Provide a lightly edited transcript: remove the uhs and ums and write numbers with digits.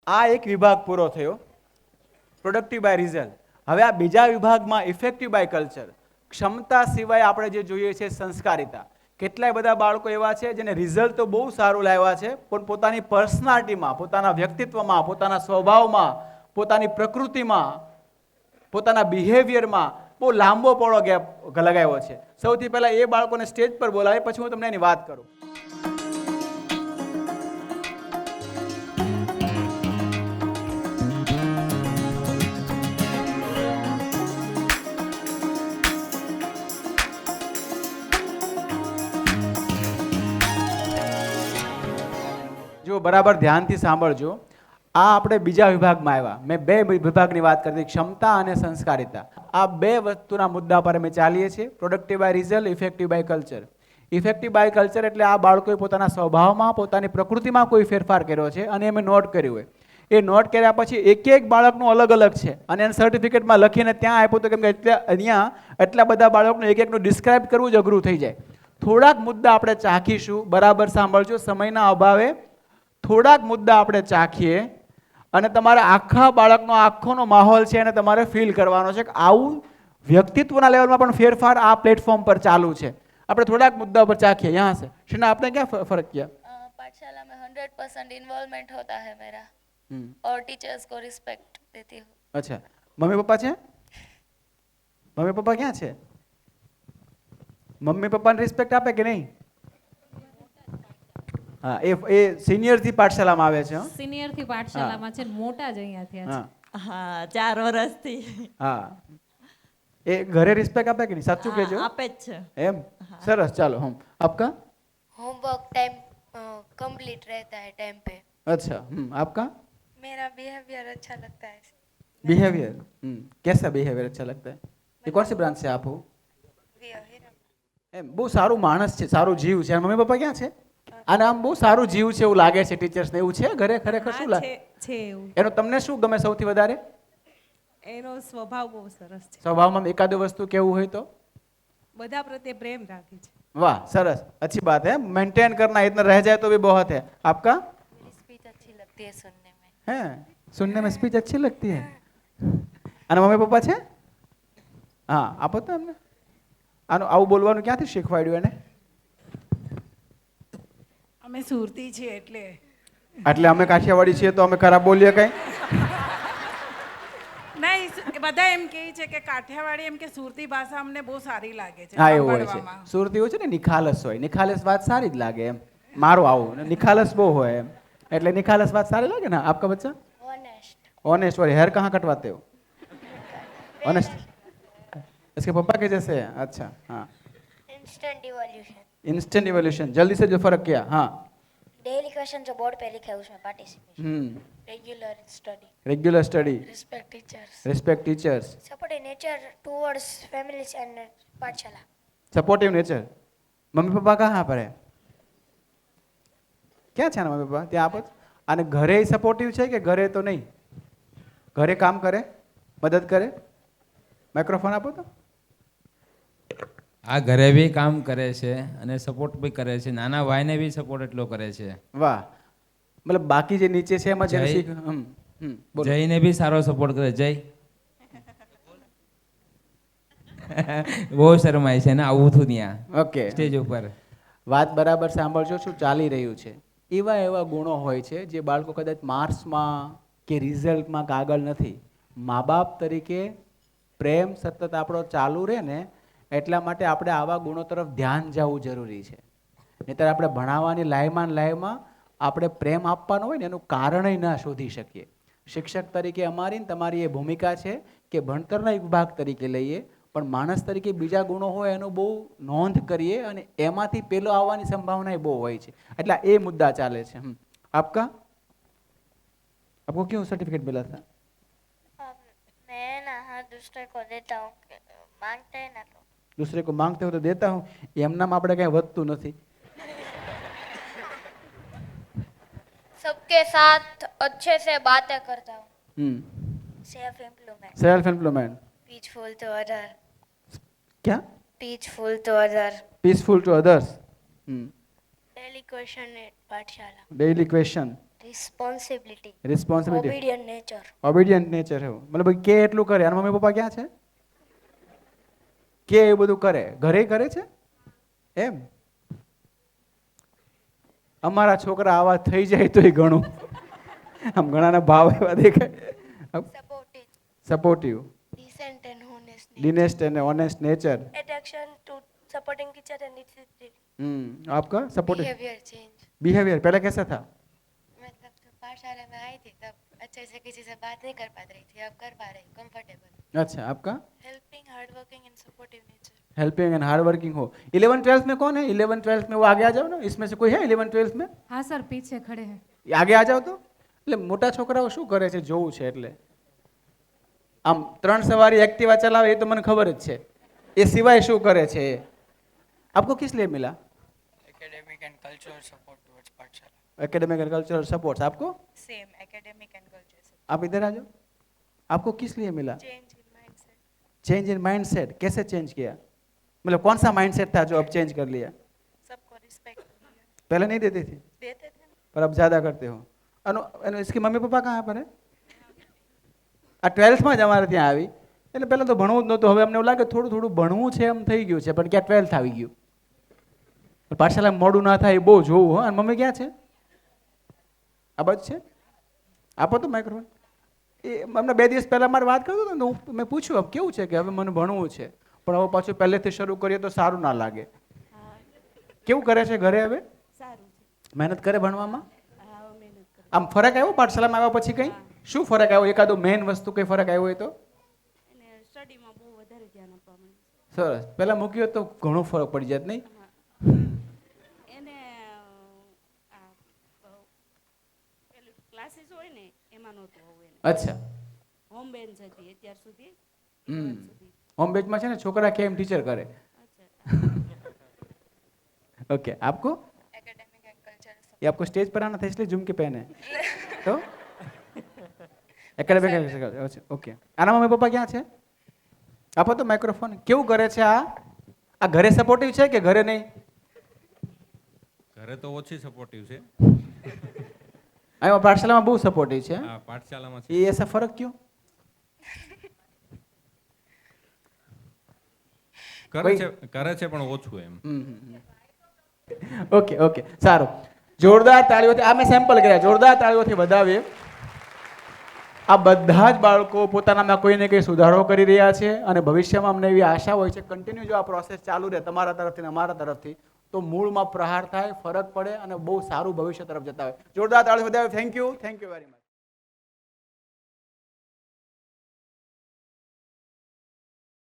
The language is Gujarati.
આ એક વિભાગ પૂરો થયો, પ્રોડક્ટિવ બાય રિઝલ્ટ. હવે આ બીજા વિભાગમાં ઇફેક્ટિવ બાય કલ્ચર, ક્ષમતા સિવાય આપણે જે જોઈએ છે સંસ્કારિતા. કેટલાય બધા બાળકો એવા છે જેને રિઝલ્ટ તો બહુ સારું લાવ્યા છે, પણ પોતાની પર્સનાલિટીમાં, પોતાના વ્યક્તિત્વમાં, પોતાના સ્વભાવમાં, પોતાની પ્રકૃતિમાં, પોતાના બિહેવિયરમાં બહુ લાંબો પોળો ગેપ લગાવ્યો છે. સૌથી પહેલાં એ બાળકોને સ્ટેજ પર બોલાવે, પછી હું તમને એની વાત કરું. જો બરાબર ધ્યાનથી સાંભળજો. આ આપણે બીજા વિભાગમાં આવ્યા. મેં બે વિભાગની વાત કરી, ક્ષમતા અને સંસ્કારિતા. આ બે વસ્તુના મુદ્દા પર અમે ચાલીએ છીએ, productive by result, effective by culture. Effective by culture એટલે આ બાળકોએ પોતાના સ્વભાવમાં, પોતાની પ્રકૃતિમાં કોઈ ફેરફાર કર્યો છે અને અમે નોટ કર્યું હોય. એ નોટ કર્યા પછી એક એક બાળકનું અલગ અલગ છે અને એને સર્ટિફિકેટમાં લખીને ત્યાં આપ્યું તો, કેમ કે અહીંયા એટલા બધા બાળકોને એક એકનું ડિસ્ક્રાઇબ કરવું જ અઘરું થઈ જાય. થોડાક મુદ્દા આપણે ચાખીશું, બરાબર સાંભળજો, સમયના અભાવે થોડાક મુદ્દા આપણે ચાખીએ અને તમારા આખા બાળકનો આખોનો માહોલ છે અને તમારે ફીલ કરવાનો છે કે આવું વ્યક્તિત્વના લેવલમાં પણ ફેરફાર આ પ્લેટફોર્મ પર ચાલુ છે. આપણે થોડાક મુદ્દા પર ચાખીએ. यहाँ से शिना, आपने क्या फर्क किया? पाठशाला में 100% इन्वॉल्वमेंट होता है मेरा और टीचर्स को रिस्पेक्ट देती हूँ. अच्छा, मम्मी पापा છે? મમ્મી પપ્પા ક્યાં છે? મમ્મી પપ્પાને રિસ્પેક્ટ આપે કે નહીં? હા, એ સિનિયર થી પાઠશાલામાં આવે છે. સિનિયર થી પાઠશાલામાં છે, મોટા જ અહીંયા થયા છે. હા, 4 વર્ષથી. હા, એ ઘરે રિસ્પેક્ટ આપે કે નહીં? સાચું કહેજો. આપે જ છે. એમ? સરસ. ચાલો, હમ આપકા? होमवर्क टाइम कंप्लीट रहता है टाइम पे. अच्छा, आपका? मेरा बिहेवियर अच्छा लगता है. बिहेवियर, कैसा बिहेवियर अच्छा लगता है? ये कौन सी ब्रांच से आप हो? એમ બહુ સારું માણસ છે, સારું જીવ છે. મમ્મી પપ્પા ક્યાં છે? અને આમ બહુ સારું જીવ છે એવું લાગે છે ટીચર્સ ને. એવું છે ઘરે ખરેખર? શું લાગે છે એવું? એનો તમને શું ગમે સૌથી વધારે? એનો સ્વભાવ બહુ સરસ છે. સ્વભાવમાં એકાદ વસ્તુ કેવું હોય તો? બધા પ્રત્યે પ્રેમ રાખે છે. वाह, सरस, अच्छी बात है. मेंटेन करना, इतना रह जाए तो भी बहुत है. आपका? स्पीच अच्छी लगती है सुनने में. हैं, सुनने में स्पीच अच्छी लगती है. અને મમ્મી પપ્પા છે? હા, આપો તો એમને. આનું આવું બોલવાનું ક્યાંથી શીખવાડ્યું એને? અમે સુરતી છીએ એટલે. એટલે અમે કાઠિયાવાડી છીએ તો અમે ખરાબ બોલીએ કઈ? નહીં, બધા એમ કહે છે કે કાઠિયાવાડી એમ કે સુરતી ભાષા અમને બહુ સારી લાગે છે. હા, એવું હોય છે. સુરતી હોય છે ને, નિખાલસ હોય. નિખાલસ વાત સારી જ લાગે એમ. મારું આવું નિખાલસ બહુ હોય એમ, એટલે નિખાલસ વાત સારી લાગે ને. આપકા બચ્ચા? ऑनेस्ट. ऑनेस्ट. और हेयर कहाँ कटवाते हो? ऑनेस्ट. इसके पापा के जैसे है? अच्छा, हाँ. Instant evolution. इंस्टेंट इवोल्यूशन, जल्दी से जो फर्क किया. हाँ. डेली क्वेश्चन जो बोर्ड पे लिखे उसमें participation. Regular study. Regular study. Respect teachers. Respect teachers. Supportive nature towards families and Pathshala. Supportive nature. Mummy papa कहाँ पर है? ક્યાં છે ને મમ્મી પપ્પા? ત્યાં આપો. અને ઘરે સપોર્ટિવ છે કે ઘરે તો નહીં? ઘરે કામ કરે, મદદ કરે? માઇક્રોફોન આપો તો. આ ઘરે બી કામ કરે છે અને સપોર્ટ બી કરે છે. નાના ભાઈને બી સપોર્ટ એટલો કરે છે. વાહ, મતલબ બાકી જે નીચે છે એમાં જે શીખ. બોલો. જયને બી સારો સપોર્ટ કરે. જય બહુ શરમાય છે ને આવું થયું ત્યાં ઓકે, સ્ટેજ ઉપર. વાત બરાબર સાંભળજો. શું ચાલી રહ્યું છે? એવા એવા ગુણો હોય છે જે બાળકો કદાચ માર્ક્સમાં કે રિઝલ્ટમાં આગળ નથી. મા બાપ તરીકે પ્રેમ સતત આપણો ચાલુ રહે ને, એટલા માટે આપણે આવા ગુણો તરફ ધ્યાન જવું જરૂરી છે. નહીંતર આપણે ભણાવવાની લાઈમાં આપણે પ્રેમ આપવાનો હોય ને એનું કારણય ના શોધી શકીએ. શિક્ષક તરીકે અમારી ને તમારી એ ભૂમિકા છે કે ભણતરના એક વિભાગ તરીકે લઈએ, પણ માણસ તરીકે બીજા ગુણો હોય એનું બહુ નોંધ કરીએ અને એમાંથી પેલો આવવાની સંભાવના બહુ હોય છે. એટલે એ મુદ્દા ચાલે છે. આપકા? આપકો ક્यों सर्टिफिकेट मिला था? मैं ना हर दूसरे को देता हूँ, मांगते हैं ना तो. दूसरे को मांगते हो तो देता हूँ. એમનામાં આપણે કઈ વધતું નથી. सबके साथ अच्छे से बातें करता हूँ. Self improvement. Self employment. Peaceful to other. क्या? Peaceful to other. Peaceful to others. Daily question at Pathshala. Daily question. responsibility, responsibility, obedient nature. Obedient nature છે, મતલબ કે એટલું કરે. અને મમ્મી પપ્પા ક્યાં છે? કે એ બધું કરે, ઘરે કરે છે એમ. અમારા છોકરા આવા થઈ જાય તોય ઘણું. આમ ઘણાના ભાવ એવા દેખાય. Supportive, supportive, decent and honest nature. Decent and honest nature. Attraction to supporting teacher and its आपका सपोर्टिव बिहेवियर चेंज, बिहेवियर पहले कैसा था? मतलब जब पाठशाला में आई थी तब अच्छे से किसी से बात नहीं कर पाती रही थी, अब कर पा रही, कंफर्टेबल. अच्छा, आपका helping, hard working and supportive nature. Helping and hard working हो. 11th-12th में कौन है? 11th-12th में वो आगे आ जाओ ना, इसमें से कोई है 11th-12th में? હા સર પીછે ખડે હે. આગે આ જાઓ તો. એટલે મોટા છોકરાઓ શું કરે છે જોવું છે. એટલે આમ 3 સવારી એક્ટિવા ચલાવે એ તો મને ખબર જ છે, એ સિવાય શું કરે છે એ આપકો કિસ लिए मिला? academic and cultural support towards पाठशाला. एकेडमिक एंड कल्चरल सपोर्ट्स आपको? Same academic and culture. आप इधर आ जाओ. आपको किस लिए मिला? Change in mindset. Change in mindset. कैसे चेंज किया? मतलब कौन सा माइंडसेट था जो अब चेंज कर लिया? सबको रिस्पेक्ट पहले नहीं देती थी देते थे. पर अब ज्यादा करते हो. इसके मम्मी पप्पा कहाँ पर है? આ 12thમાં જ અમારે ત્યાં આવી. એટલે પહેલાં તો ભણવું જ નહોતું, હવે અમને એવું લાગે થોડું થોડું ભણવું છે એમ થઈ ગયું છે, પણ ક્યાં 12th આવી ગયું. પાઠશાલામાં મોડું ના થાય એ બહુ જોવું. હો. અને મમ્મી ક્યાં છે? આ બાજુ છે? આપો તો માઇક્રોફોન. એ અમને 2 દિવસ પહેલાં મારે વાત કરતો હતો ને, મેં પૂછ્યું હવે કેવું છે, કે હવે મને ભણવું છે, પણ હવે પાછું પહેલેથી શરૂ કરીએ તો સારું ના લાગે. કેવું કરે છે ઘરે હવે? મહેનત કરે ભણવામાં? આમ ફરક આવ્યો પાઠશાલામાં આવ્યા પછી? કંઈ શું ફરક આવ્યો? એકાદો મેઇન વસ્તુ કંઈ ફરક આવ્યો હોય તો? સ્ટડીમાં બહુ વધારે ધ્યાન આપવા માંડ્યું. સરસ. પહેલાં મૂક્યો તો ઘણો ફરક પડી જાત નહીં? એને પેલું ક્લાસીસ હોય ને એમાં નહોતું આવું એને. અચ્છા. હોમ બેન્ચ હતી અત્યાર સુધી. होम बेंच में है ना छोकरा के टीचर करे. ओके, आपको? Academic and cultural. ये आपको स्टेज पर आना था इसलिए झुमके पहने तो एकेडमिक अच्छा ओके. આના મમ્મી પપ્પા ક્યાં છે? આપો તો માઇક્રોફોન. કેવું કરે છે આ ઘરે સપોર્ટિવ છે કે ઘરે નહીં? ઘરે તો ઓછી સપોર્ટિવ છે. અહીંયા પાઠશાલામાં બહુ સપોર્ટિવ છે. હા, પાઠશાલામાં છે. ये ऐसा फर्क क्यों? કરે છે પણ ઓછું એમ. ઓકે ઓકે, સારું. જોરદાર તાળીઓથી આ મેં સેમ્પલ કર્યા, જોરદાર તાળીઓથી વધાવીએ. આ બધા જ બાળકો પોતાનામાં કોઈને કંઈ સુધારો કરી રહ્યા છે અને ભવિષ્યમાં અમને એવી આશા હોય છે કન્ટિન્યુ જો આ પ્રોસેસ ચાલુ રહે તમારા તરફથી ને અમારા તરફથી તો મૂળમાં પ્રહાર થાય, ફરક પડે અને બહુ સારું ભવિષ્ય તરફ જતા હોય. જોરદાર તાળીઓ વધાવીએ. Thank you very much.